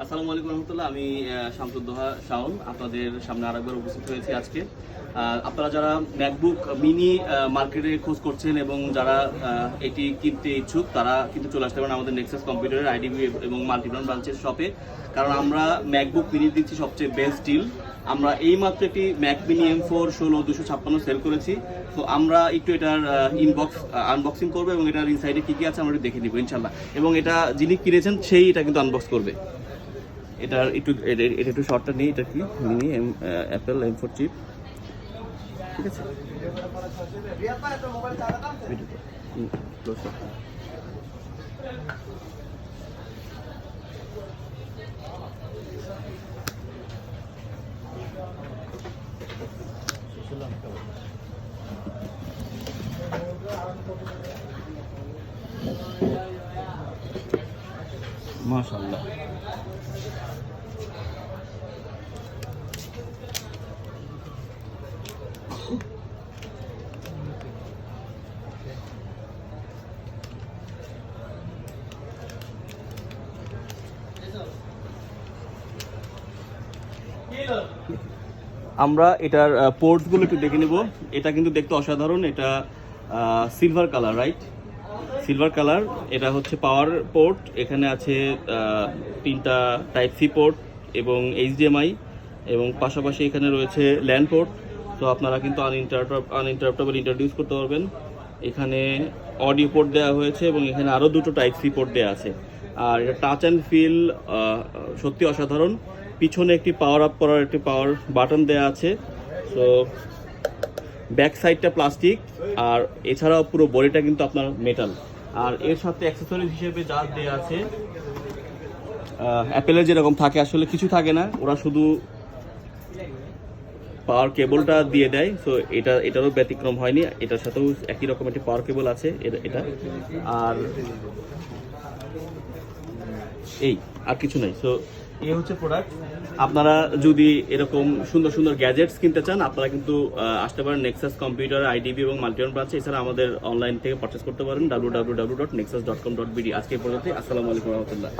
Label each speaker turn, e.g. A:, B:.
A: আসসালামু আলাইকুম রহমতুল্লাহ। আমি শামসুদ্দোহা শাওন আপনাদের সামনে আরেকবার উপস্থিত হয়েছি আজকে। আপনারা যারা ম্যাকবুক মিনি মার্কেটে খোঁজ করছেন এবং যারা এটি কিনতে ইচ্ছুক তারা কিন্তু চলে আসতে পারেন আমাদের নেক্সাস কম্পিউটারের আইডিবি এবং মাল্টিপ্লান ব্রাঞ্চের শপে। কারণ আমরা ম্যাকবুক মিনি দিচ্ছি সবচেয়ে বেস্ট ডিল। আমরা এইমাত্র একটি ম্যাক মিনি M4 16256 সেল করেছি। তো আমরা একটু এটার আনবক্সিং করবো এবং এটার ইনসাইডে কী কী আছে আমরা একটু দেখে নিব ইনশাল্লাহ। এবং এটা যিনি কিনেছেন সেই এটা কিন্তু আনবক্স করবে। এটার এটা একটু শর্টটা নিই। এটা কি মিনি অ্যাপেল M4 চিপ, ঠিক আছে। মাশাআল্লাহ, আমরা এটার পোর্টসগুলো একটু দেখে নেব। এটা কিন্তু দেখতে অসাধারণ। এটা silver colour, right? Silver colour. এটা হচ্ছে পাওয়ার পোর্ট। এখানে আছে 3টা টাইপ সি পোর্ট এবং HDMI, এবং পাশাপাশি এখানে রয়েছে ল্যান্ড পোর্ট। তো আপনারা কিন্তু আনইন্টারাপ্টেবল ইন্ট্রোডিউস করতে পারবেন। এখানে অডিও পোর্ট দেওয়া হয়েছে এবং এখানে আরও 2টো টাইপ সি পোর্ট দেওয়া আছে। আর এটা টাচ অ্যান্ড ফিল সত্যি অসাধারণ। পিছনে একটি পাওয়ার আপ করার একটি পাওয়ার বাটন দেওয়া আছে। তো ব্যাক সাইডটা প্লাস্টিক, আর এছাড়াও পুরো বডিটা কিন্তু আপনার মেটাল। আর এর সাথে অ্যাক্সেসরিজ হিসেবে যা দেওয়া আছে, অ্যাপেলের যেরকম থাকে আসলে কিছু থাকে না, ওরা শুধু পাওয়ার কেবলটা দিয়ে দেয়। সো এটারও ব্যতিক্রম হয়নি, এটার সাথেও একই রকম একটি পাওয়ার কেবল আছে এটা। আর আর কিছু নাই। সো এই হচ্ছে প্রোডাক্ট। আপনারা যদি এরকম সুন্দর সুন্দর গ্যাজেটস কিনতে চান আপনারা কিন্তু আসতে পারেন নেক্সাস কম্পিউটার আইডিবি এবং মাল্টিপ্লান ব্রাঞ্চে। এছাড়া আমাদের অনলাইন থেকে পারচেস করতে পারেন www.nexus.com.bd। আজকে এই পর্যন্ত। আসসালামু আলাইকুম রহমতুল্লাহ।